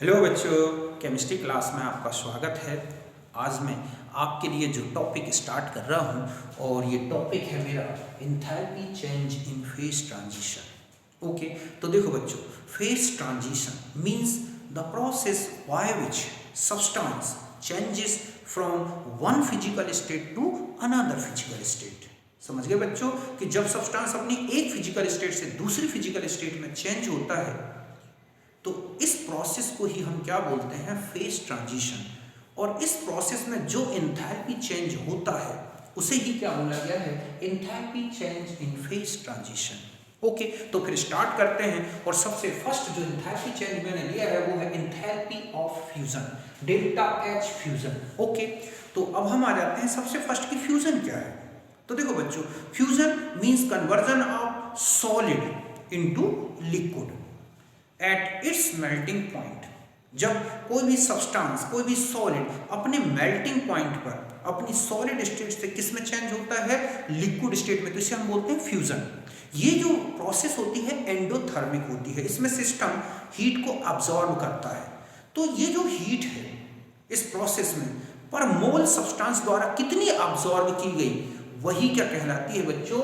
Hello बच्चों, chemistry class में आपका स्वागत है। आज मैं आपके लिए जो टॉपिक स्टार्ट कर रहा हूं और ये टॉपिक है मेरा enthalpy change in phase transition. Okay, तो देखो बच्चों, phase transition means the process by which substance changes from one physical state to another physical state. समझ गए बच्चों कि जब सब्सटेंस अपनी एक फिजिकल स्टेट से दूसरी फिजिकल स्टेट में चेंज होता है तो इस प्रोसेस को ही हम क्या बोलते हैं, फेज ट्रांजिशन। और इस प्रोसेस में जो एंथैल्पी चेंज होता है उसे ही क्या बोला गया है, enthalpy change in phase transition. Okay, तो फिर स्टार्ट करते हैं। और सबसे फर्स्ट जो एंथैल्पी चेंज मैंने लिया है वो है enthalpy of fusion, delta H fusion. Okay, तो अब हम आ जाते हैं सबसे फर्स्ट की फ्यूजन क्या है। तो देखो बच्चों, fusion means conversion of solid into liquid at its melting point. जब कोई भी सब्सटेंस, कोई भी सॉलिड अपने मेल्टिंग पॉइंट पर अपनी सॉलिड स्टेट से किस में चेंज होता है, लिक्विड स्टेट में, तो इसे हम बोलते हैं फ्यूजन। ये जो प्रोसेस होती है एंडोथर्मिक होती है, इसमें सिस्टम हीट को अब्सॉर्ब करता है। तो ये जो हीट है इस प्रोसेस में पर मोल सब्सटेंस द्वारा कितनी अब्सॉर्ब की गई वही क्या कहलाती है बच्चों,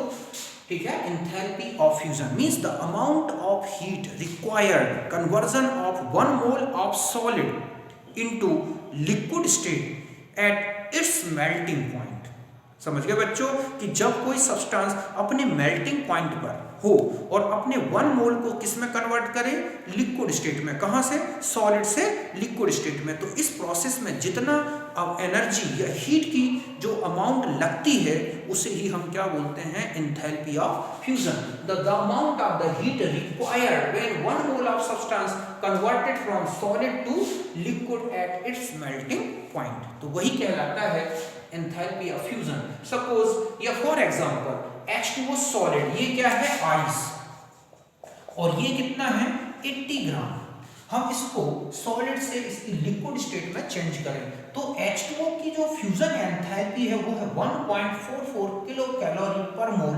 ठीक है, enthalpy of fusion means the amount of heat required conversion of one mole of solid into liquid state eight its melting point. समझ गए बच्चों कि जब कोई सब्सटेंस अपने मेल्टिंग पॉइंट पर हो और अपने वन मोल को किस में कन्वर्ट करे, लिक्विड स्टेट में। कहां से, सॉलिड से लिक्विड स्टेट में। तो इस प्रोसेस में जितना एनर्जी या हीट की जो अमाउंट लगती है उसे ही हम क्या बोलते हैं, enthalpy of fusion. The amount of the heat required when one mole of substance converted from solid to liquid at its melting point, तो वही कहलाता है एंथैल्पी ऑफ फ्यूजन। सपोज या फॉर एग्जांपल H2O सॉलिड, ये क्या है, ice, और ये कितना है, 80 ग्राम। हम इसको सॉलिड से इसकी लिक्विड स्टेट में चेंज करें तो H2O की जो फ्यूजन एंथैल्पी है वो है 1.44 किलो कैलोरी पर मोल।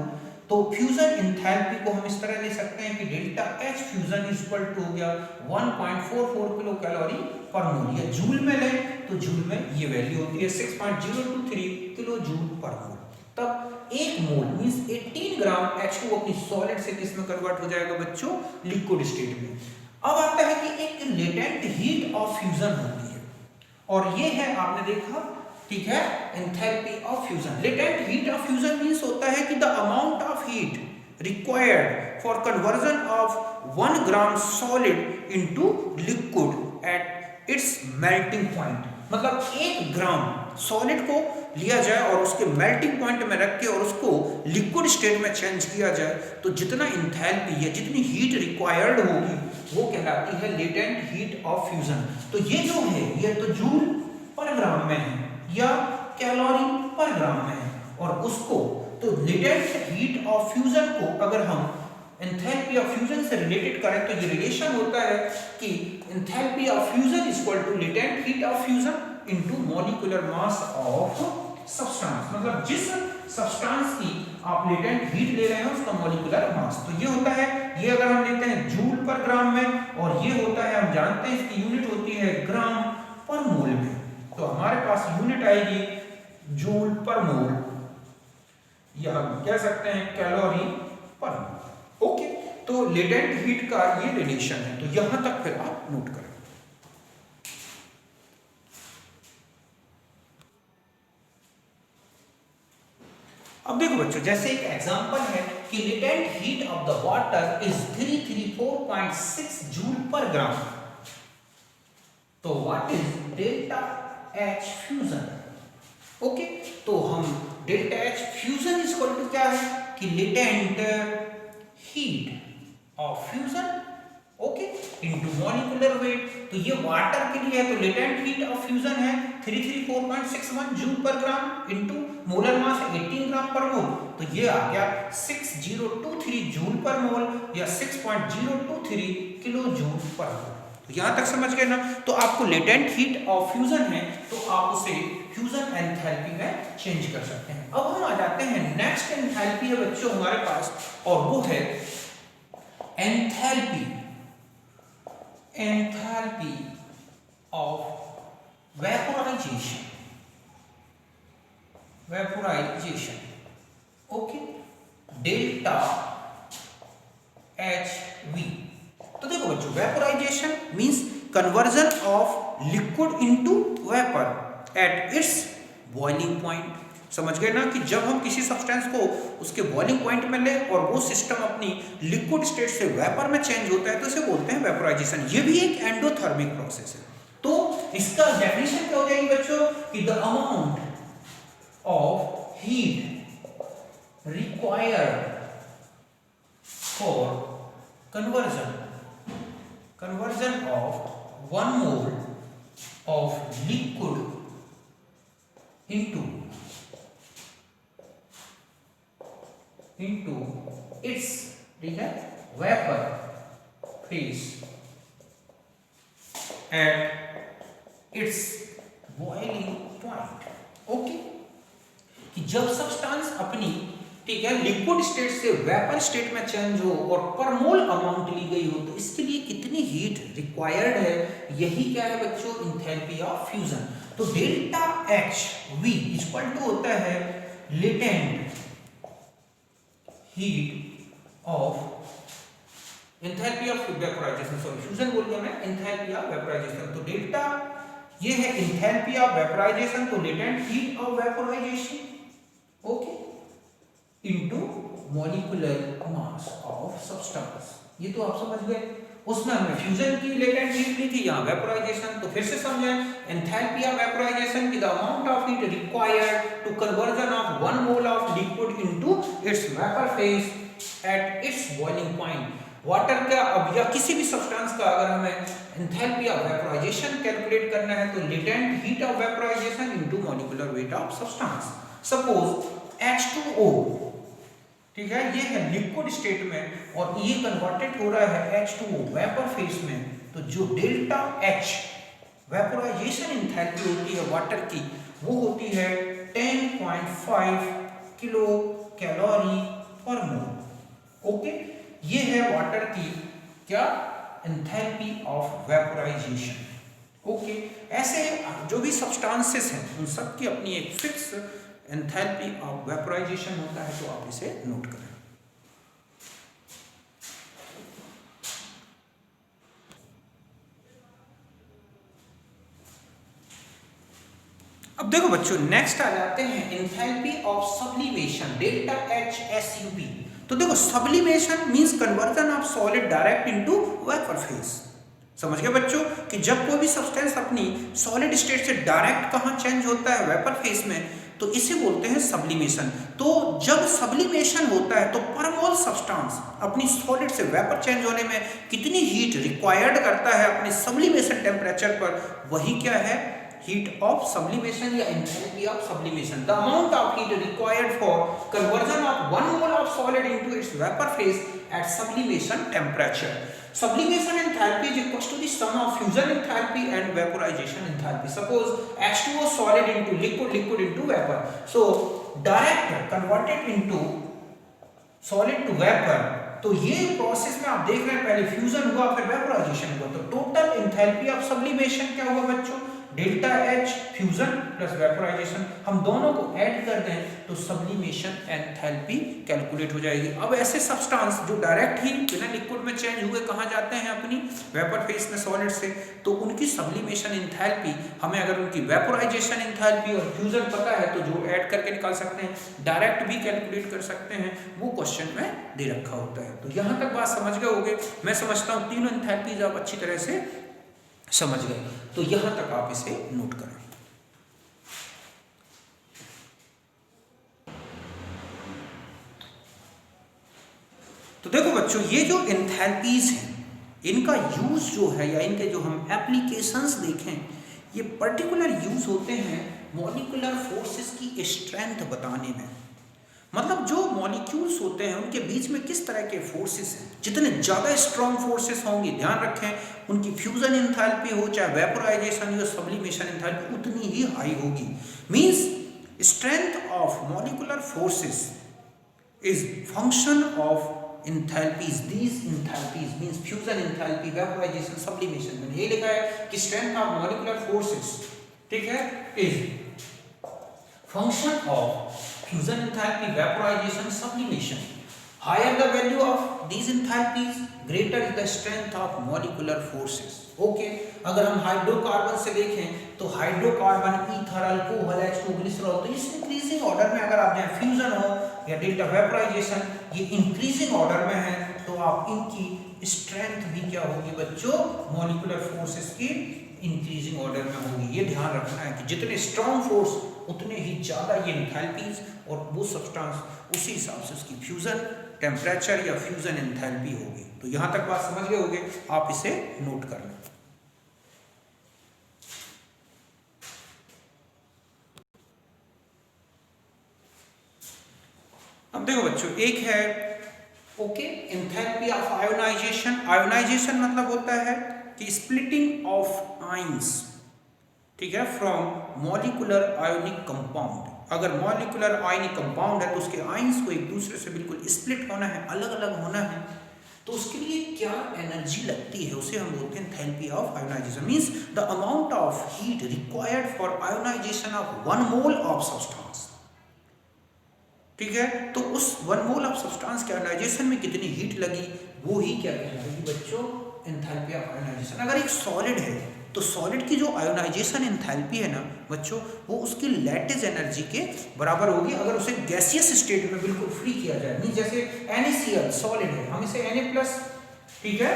तो फ्यूजन एंथैल्पी को हम इस तरह ले सकते हैं कि delta H fusion is equal to हो गया 1.44 किलो कैलोरी पर मोल। या जूल में लें तो जूल में ये वैल्यू होती है 6.023 किलो जूल पर मोल। तब एक मोल मींस 18 ग्राम H2O की सॉलिड से किस में कन्वर्ट हो जाएगा बच्चों, लिक्विड स्टेट में। अब आता है कि एक लेटेंट हीट ऑफ फ्यूजन होती है और ये है, आपने देखा, ठीक है, enthalpy of fusion. Latent heat of fusion means होता है कि the amount of heat required for conversion of 1 gram solid into liquid at its melting point. मतलब 1 ग्राम सॉलिड को लिया जाए और उसके मेल्टिंग पॉइंट में रख के और उसको लिक्विड स्टेट में चेंज किया जाए तो जितना एंथैल्पी या जितनी हीट रिक्वायर्ड होगी वो कहलाती है लेटेंट हीट ऑफ फ्यूजन। तो ये जो है ये तो जूल पर ग्राम में है या कैलोरी पर ग्राम में है, और उसको तो लेटेंट हीट ऑफ फ्यूजन को अगर हम एंथैल्पी ऑफ फ्यूजन से रिलेटेड करें तो ये रिलेशन होता है कि enthalpy of fusion is equal to latent heat of fusion into molecular mass of substance. मतलब जिस सब्सटेंस की आप लेटेंट हीट ले रहे हैं उसका मॉलिक्यूलर मास। तो ये होता है, ये अगर हम लेते हैं जूल पर ग्राम में, और ये होता है, हम जानते हैं इसकी यूनिट होती है ग्राम पर मोल में। तो हमारे पास यूनिट आएगी जूल पर मोल, या हम कह सकते हैं कैलोरी पर मोल। ओके, तो लेटेंट हीट का ये रिलेशन है। तो यहां तक फिर आप नोट करें। अब देखो बच्चों, जैसे एक एग्जांपल है कि latent heat of the water is 334.6 joule per gram. तो what is delta H fusion. Okay, तो हम delta H fusion is equal to क्या है कि latent heat of fusion, okay, into molecular weight. तो ये वाटर के लिए है तो लेटेंट हीट ऑफ फ्यूजन है 334.61 जूल पर ग्राम इनटू मोलर मास 18 ग्राम पर मोल। तो ये आ गया 6023 जूल पर मोल या 6.023 किलो जूल पर मोल। तो यहां तक समझ गए ना। तो आपको लेटेंट हीट ऑफ फ्यूजन है तो आप उसे फ्यूजन एंथैल्पी में चेंज कर सकते हैं। अब हम आ जाते हैं नेक्स्ट एंथैल्पी है बच्चों हमारे पास, और वो है enthalpy of vaporization. Vaporization. Okay. Delta HV. तो देखो बच्चों, vaporisation means conversion of liquid into vapour eight its boiling point. समझ गए ना कि जब हम किसी सब्सटेंस को उसके बॉइलिंग पॉइंट में ले और वो सिस्टम अपनी लिक्विड स्टेट से वेपर में चेंज होता है तो इसे बोलते हैं वेपोराइजेशन। ये भी एक एंडोथर्मिक प्रोसेस है। तो इसका डेफिनेशन क्या हो जाएगी बच्चों कि the amount of heat required for conversion of 1 mole of liquid into its vapor phase at its boiling point. Okay, कि जब सब्सटेंस अपनी ठीक है लिक्विड स्टेट से वेपर स्टेट में चेंज हो और पर मोल अमाउंट ली गई हो तो इसके लिए कितनी हीट रिक्वायर्ड है, यही क्या है बच्चों, एंथैल्पी ऑफ फ्यूजन। तो delta H V equal to होता है latent heat of enthalpy of vaporisation, sorry fusion बोल गया मैं, एंथैल्पी ऑफ वेपोराइजेशन। तो डेल्टा ये है एंथैल्पी ऑफ वेपोराइजेशन, तो latent heat of vaporisation okay into molecular mass of substance. ये तो आप समझ गए। उसमें हमने फ्यूजन की लेटेंट हीट ली थी, यहाँ वेपोराइजेशन। तो फिर से समझें, एंथैल्पी ऑफ वेपोराइजेशन की the amount of heat required to conversion of 1 mole of liquid into its vapour phase at its boiling point. Water का अब या किसी भी सब्सटेंस का अगर हमें एंथैल्पी ऑफ वेपोराइजेशन कैलकुलेट करना है तो latent heat of vaporisation into molecular weight of substance. Suppose H2O, ठीक है, ये है लिक्विड स्टेट में और ये कन्वर्टेड हो रहा है H2O वेपर फेज में। तो जो डेल्टा H वेपोराइजेशन एंथैल्पी होती है वाटर की वो होती है 10.5 किलो कैलोरी पर मोल। ओके, ये है वाटर की क्या एंथैल्पी ऑफ वेपोराइजेशन। ओके, ऐसे जो भी सब्सटेंसेस हैं उन सब की अपनी एक फिक्स एंथैल्पी ऑफ वेपोराइजेशन होता है, तो आप इसे नोट करें। अब देखो बच्चों, नेक्स्ट आ जाते हैं enthalpy of sublimation, delta H S U P. तो देखो, sublimation means conversion of solid direct into vapour phase. समझ गए बच्चों कि जब कोई भी सब्सटेंस अपनी सॉलिड स्टेट से डायरेक्ट कहां चेंज होता है, वेपर फेज में, तो इसे बोलते हैं सब्लिमेशन। तो जब सब्लिमेशन होता है तो पर मोल सब्सटेंस अपनी सॉलिड से वेपर चेंज होने में कितनी हीट रिक्वायर्ड करता है अपने सब्लिमेशन टेम्परेचर पर, वही क्या है, हीट ऑफ सब्लिमेशन या enthalpy of sublimation. The amount of heat required for conversion of 1 mole of solid into its vapour phase at sublimation temperature. Sublimation enthalpy is equals to the sum of fusion enthalpy and vaporization enthalpy. Suppose H2O solid into liquid, liquid into vapor. So direct converted into solid to vapor. तो ये process में आप देख रहे हैं पहले fusion हुआ फिर वेपोराइजेशन हुआ। तो टोटल एंथैल्पी ऑफ सब्लिमेशन क्या हुआ बच्चों, delta H fusion plus vaporisation. हम दोनों को ऐड कर दें तो सब्लिमेशन एंथैल्पी कैलकुलेट हो जाएगी। अब ऐसे सब्सटेंस जो डायरेक्ट ही बिना लिक्विड में चेंज हुए कहाँ जाते हैं अपनी वेपर फेज में सॉलिड से, तो उनकी सब्लिमेशन एंथैल्पी हमें अगर उनकी वेपोराइजेशन एंथैल्पी और फ्यूजन पता है तो जो ऐड करके निकाल सकते हैं, डायरेक्ट भी कैलकुलेट कर सकते हैं, वो क्वेश्चन में दे रखा होता है। तो यहाँ तक बात समझ गए होंगे। मैं समझता हूँ तीनों एंथैल्पीज आप अच्छी तरह से समझ गए, तो यहां तक आप इसे नोट करें। तो देखो बच्चों, ये जो एंथैल्पीज हैं इनका यूज जो है या इनके जो हम एप्लीकेशंस देखें, ये पर्टिकुलर यूज होते हैं मॉलिक्यूलर फोर्सेस की स्ट्रेंथ बताने में। मतलब जो मॉलिक्यूल्स होते हैं उनके बीच में किस तरह के फोर्सेस हैं, जितने ज़्यादा स्ट्रॉन्ग फोर्सेस होंगे, ध्यान रखें उनकी फ्यूजन एंथैल्पी हो चाहे वेपोराइजेशन या सब्लिमेशन एंथैल्पी उतनी ही हाई होगी। Means strength of molecular forces is function of enthalpies, these enthalpies means fusion enthalpy, vaporization, sublimation, मैंने ये लिखा है कि strength of molecular forces, ठीक है, is function of fusion enthalpy, vaporization, sublimation. Higher the value of these enthalpies, greater is the strength of molecular forces. Okay, अगर हम hydrocarbon से देखें तो hydrocarbon, ether, alcohol, H2 glycerol, तो इस increasing order में अगर आप जाए फ्यूजन हो या डेल्टा वेपोराइजेशन, ये इंक्रीजिंग ऑर्डर में है, तो आप इनकी स्ट्रेंथ भी क्या होगी बच्चों, मॉलिक्यूलर फोर्सेस की इंक्रीजिंग ऑर्डर में होगी। ये ध्यान रखना है कि जितने स्ट्रॉन्ग फोर्स उतने ही ज़्यादा ये एंथैल्पीज और वो सब्सटेंस उसी हिसाब से उसकी फ्यूजन टेम्परेचर या फ्यूजन एंथैल्पी होगी। तो यहाँ तक बात समझ गए होंगे, आप इसे नोट कर लें। अब देखो बच्चों, एक है okay enthalpy of ionisation. Ionisation मतलब होता है कि स्प्लिटिंग ऑफ आयंस, ठीक है, फ्रॉम मॉलिक्यूलर आयोनिक कंपाउंड। अगर मॉलिक्यूलर आयोनिक कंपाउंड है तो उसके आयंस को एक दूसरे से बिल्कुल स्प्लिट होना है, अलग अलग होना है, तो उसके लिए क्या एनर्जी लगती है, उसे हम बोलते हैं enthalpy of ionisation. Means the amount of heat required for ionisation of 1 mole of substance, ठीक है, तो उस 1 मोल ऑफ सब्सटेंस के आयोनाइजेशन में कितनी हीट लगी, वो ही क्या कहलाएगी बच्चों, एंथैल्पी ऑफ आयोनाइजेशन। अगर एक सॉलिड है तो सॉलिड की जो आयोनाइजेशन एंथैल्पी है ना बच्चों, वो उसकी लैटिस एनर्जी के बराबर होगी अगर उसे गैसियस स्टेट में बिल्कुल फ्री किया जाए। मीन जैसे NaCl सॉलिड है, हम इसे Na+, ठीक है,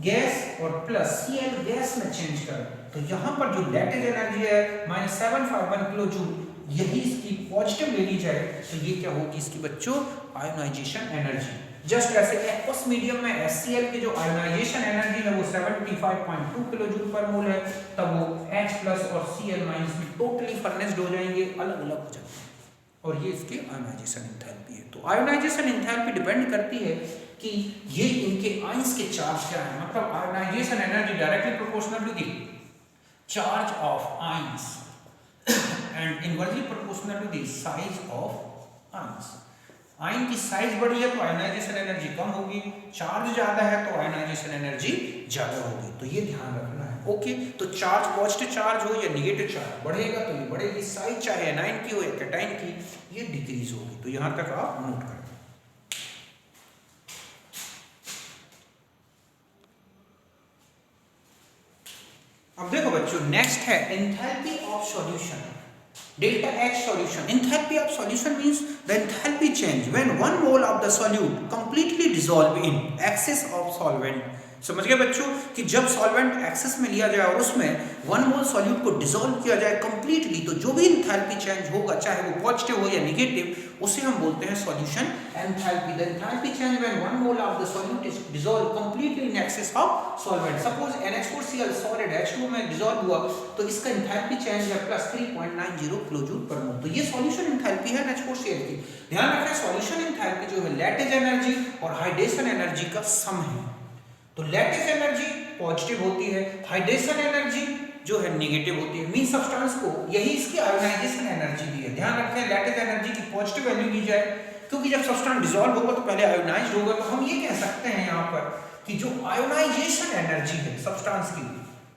गैस और प्लस Cl गैस में चेंज करें, तो यहाँ पर जो लैटिस एनर्जी है -751 किलो जूल, यही इसकी पॉजिटिव ले ली जाए तो ये क्या होगी इसकी बच्चों, आयोनाइजेशन एनर्जी। जस्ट ऐसे एक्वस मीडियम में HCl की जो आयोनाइजेशन एनर्जी है वो 75.2 किलो जूल पर मोल है, तब वो H+ और Cl- में टोटली फर्नेस्ड हो जाएंगे, अलग अलग हो जाएंगे, और ये इसकी आयोनाइजेशन एंथैल्पी है। तो आयोनाइजेशन एंथैल्पी डिपेंड करती है कि ये इनके आयंस के चार्ज क्या है, मतलब ionisation energy directly proportional to the charge of ions and inversely proportional to the size of ions. Ion की साइज बड़ी है तो आयोनाइजेशन एनर्जी कम होगी, चार्ज ज्यादा है तो आयोनाइजेशन एनर्जी ज्यादा होगी, तो ये ध्यान रखना है। ओके, तो चार्ज पॉजिटिव चार्ज हो या नेगेटिव चार्ज बढ़ेगा तो ये बढ़ेगी, साइज चाहे एनाइन की हो या कैटाइन की, ये डिक्रीज होगी। तो यहां तक आप नोट करें। अब देखो बच्चों, नेक्स्ट है enthalpy of solution, delta H solution. Enthalpy of solution means the enthalpy change when 1 mole of the solute completely dissolve in excess of solvent. समझ गए बच्चों कि जब सॉल्वेंट एक्सेस में लिया जाए और उसमें 1 मोल सॉल्यूट को डिसॉल्व किया जाए कंप्लीटली, तो जो भी एंथैल्पी चेंज होगा चाहे वो पॉजिटिव हो या नेगेटिव, उसे हम बोलते हैं solution enthalpy. The enthalpy change when 1 mole of the solute is dissolve completely in excess of solvent. Suppose NH4Cl solid H2 में डिसॉल्व हुआ तो इसका एंथैल्पी चेंज है +3.90 किलो जूल पर मोल, तो ये सॉल्यूशन एंथैल्पी है NH4Cl की। ध्यान रखना, सॉल्यूशन एंथैल्पी जो है लैटिस एनर्जी और हाइड्रेशन एनर्जी का सम है। तो लैटिस एनर्जी पॉजिटिव होती है, हाइड्रेशन एनर्जी जो है नेगेटिव होती है। मीन सब्सटेंस को यही इसकी आयोनाइजेशन एनर्जी दी है। ध्यान रखें, लैटिस एनर्जी की पॉजिटिव वैल्यू ली जाए, क्योंकि जब सब्सटेंस डिसॉल्व होगा तो पहले आयोनाइज्ड होगा, तो हम ये कह सकते हैं यहाँ पर कि जो आयोनाइजेशन एनर्जी है सब्सटेंस की,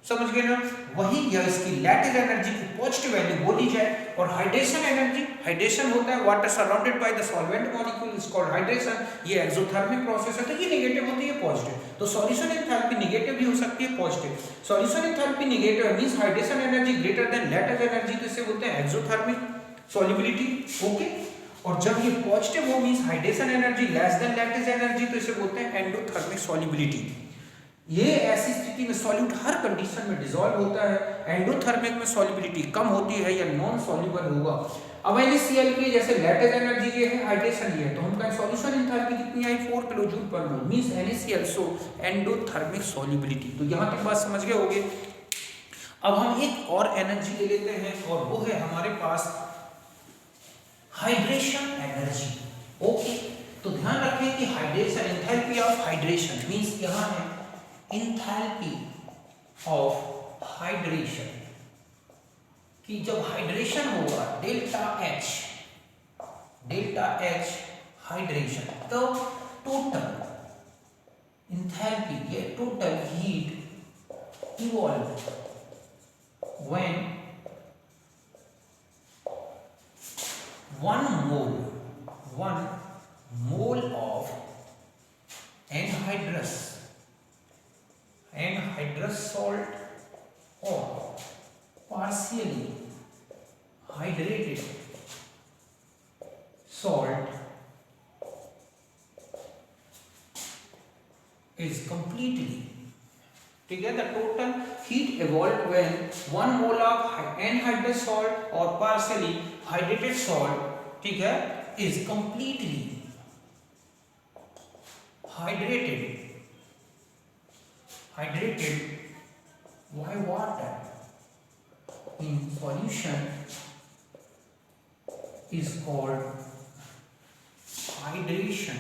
समझ गए ना, वही या इसकी लैटिस एनर्जी की पॉजिटिव वैल्यू बोली जाए। और हाइड्रेशन एनर्जी, हाइड्रेशन होता है water surrounded by the solvent molecule is called hydration, ये एक्सोथर्मिक प्रोसेस है, तो ये नेगेटिव होती है, पॉजिटिव। तो सॉल्यूशन एंथैल्पी नेगेटिव भी हो सकती है, positive. Solution enthalpy negative means hydration energy greater than lattice energy, तो इसे बोलते हैं एक्सोथर्मिक सॉल्युबिलिटी। ओके, और जब ये पॉजिटिव हो means hydration energy less than lattice energy, तो इसे बोलते हैं एंडोथर्मिक सॉल्युबिलिटी। ये ऐसी स्थिति में सॉल्यूट हर कंडीशन में डिसॉल्व होता है, एंडोथर्मिक में सॉल्युबिलिटी कम होती है या नॉन सॉल्युबल होगा। अब NaCl की जैसे लैटिस एनर्जी ये है, हाइड्रेशन ये है, तो हम कहें सॉल्यूशन एंथैल्पी कितनी आई 4 किलो जूल पर मोल, मींस NaCl सो एंडोथर्मिक सॉल्युबिलिटी। तो यहां तक बात समझ गए होंगे। अब हम एक और एनर्जी ले लेते हैं और वो है हमारे पास हाइड्रेशन एनर्जी। ओके, तो ध्यान रखें कि hydration enthalpy of hydration means यहां है एंथैल्पी ऑफ हाइड्रेशन, कि जब हाइड्रेशन होगा डेल्टा H हाइड्रेशन, तो total enthalpy, yeah, total heat evolved when 1 mole of anhydrous salt or partially hydrated salt is completely, ठीक है, the total heat evolved when 1 mole of anhydrous salt or partially hydrated salt, ठीक है, is completely hydrated by water in solution is called hydration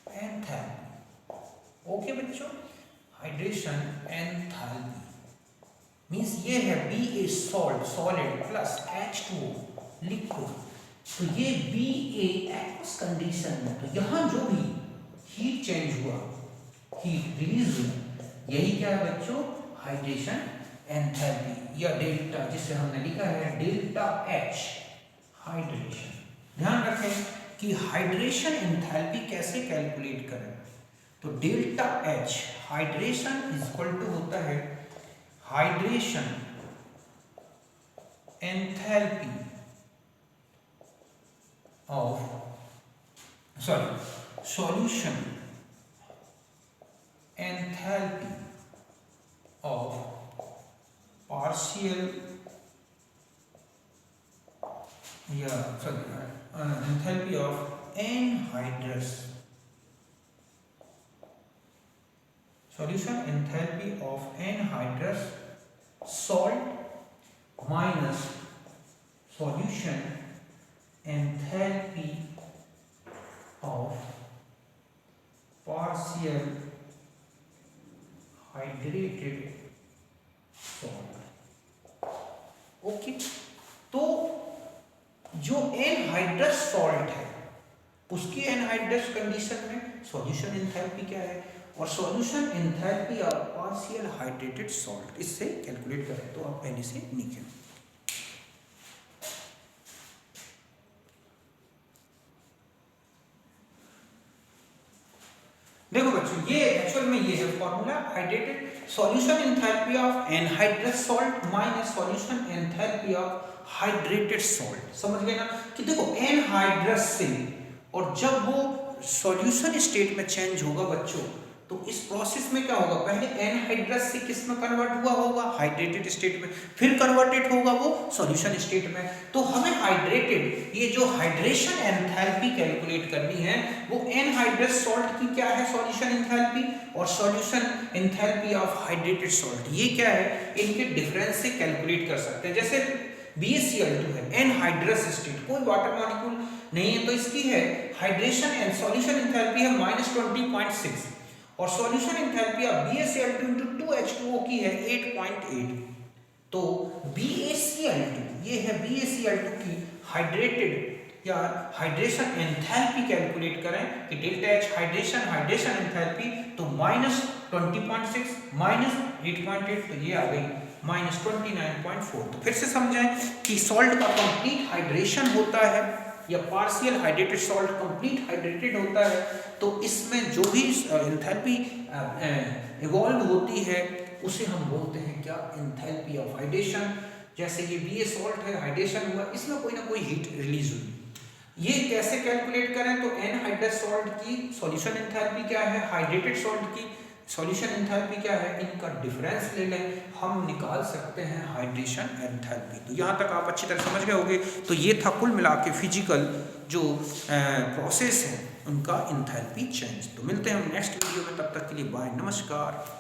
enthalpy. Okay बच्चों, hydration enthalpy means ये है Ba salt solid plus H2O liquid, तो ये Ba aqueous condition में, तो यहाँ जो भी हीट चेंज हुआ, हीट रिलीज हुई, यही क्या है बच्चों, हाइड्रेशन एंथैल्पी या डेल्टा, जिसे हमने लिखा है डेल्टा H हाइड्रेशन। ध्यान रखें कि हाइड्रेशन एंथैल्पी कैसे कैलकुलेट करें, तो delta H hydration is equal to होता है hydration enthalpy of solution enthalpy of partial enthalpy of anhydrous solution, enthalpy of anhydrous salt minus solution enthalpy of partial hydrated salt। Okay, तो जो anhydrous salt है उसकी anhydrous condition में solution enthalpy क्या है, और solution enthalpy of partial hydrated salt, इससे calculate करें तो आप पहले से लिखें। देखो बच्चों, ये एक्चुअल में ये है formula, hydrated solution enthalpy of anhydrous salt minus solution enthalpy of hydrated salt. समझ गए ना कि देखो एनहाइड्रस से, और जब वो सॉल्यूशन स्टेट में चेंज होगा बच्चों, तो इस प्रोसेस में क्या होगा, पहले एनहाइड्रस से किस में कन्वर्ट हुआ होगा, हाइड्रेटेड स्टेट में, फिर कन्वर्टेड होगा वो सॉल्यूशन स्टेट में। तो हमें हाइड्रेटेड, ये जो हाइड्रेशन एंथैल्पी कैलकुलेट करनी है, वो एनहाइड्रस सॉल्ट की क्या है सॉल्यूशन एंथैल्पी, और solution enthalpy of hydrated salt ये क्या है, इनके डिफरेंस से कैलकुलेट कर सकते हैं। जैसे BaCl2 है एनहाइड्रस स्टेट, कोई वाटर मॉलिक्यूल नहीं है, तो इसकी है हाइड्रेशन एंड सॉल्यूशन एंथैल्पी है -20.6, और solution enthalpy of BaCl2 × 2H2O की है 8.8। तो BaCl2, ये है BaCl2 की हाइड्रेटेड या हाइड्रेशन एंथैल्पी कैलकुलेट करें कि डेल्टा H हाइड्रेशन एंथैल्पी, तो -20.6 -8.8, तो ये आ गई -29.4। तो फिर से समझें कि सॉल्ट का कंप्लीट हाइड्रेशन होता है या partial hydrated salt complete hydrated होता है, तो इसमें जो भी एंथैल्पी इवॉल्व होती है उसे हम बोलते हैं क्या, एंथैल्पी ऑफ हाइड्रेशन। जैसे ये Ba सॉल्ट है, हाइड्रेशन हुआ, इसमें कोई ना कोई हीट रिलीज हुई। ये कैसे कैलकुलेट करें, तो एनहाइड्रस सॉल्ट की सॉल्यूशन एंथैल्पी क्या है, हाइड्रेटेड सॉल्ट की सॉल्यूशन एंथैल्पी क्या है, इनका डिफरेंस ले लें, हम निकाल सकते हैं हाइड्रेशन एंथैल्पी। तो यहाँ तक आप अच्छी तरह समझ गए होंगे। तो ये था कुल मिला के फिजिकल जो प्रोसेस है उनका एंथैल्पी चेंज। तो मिलते हैं हम नेक्स्ट वीडियो में, तब तक के लिए बाय, नमस्कार।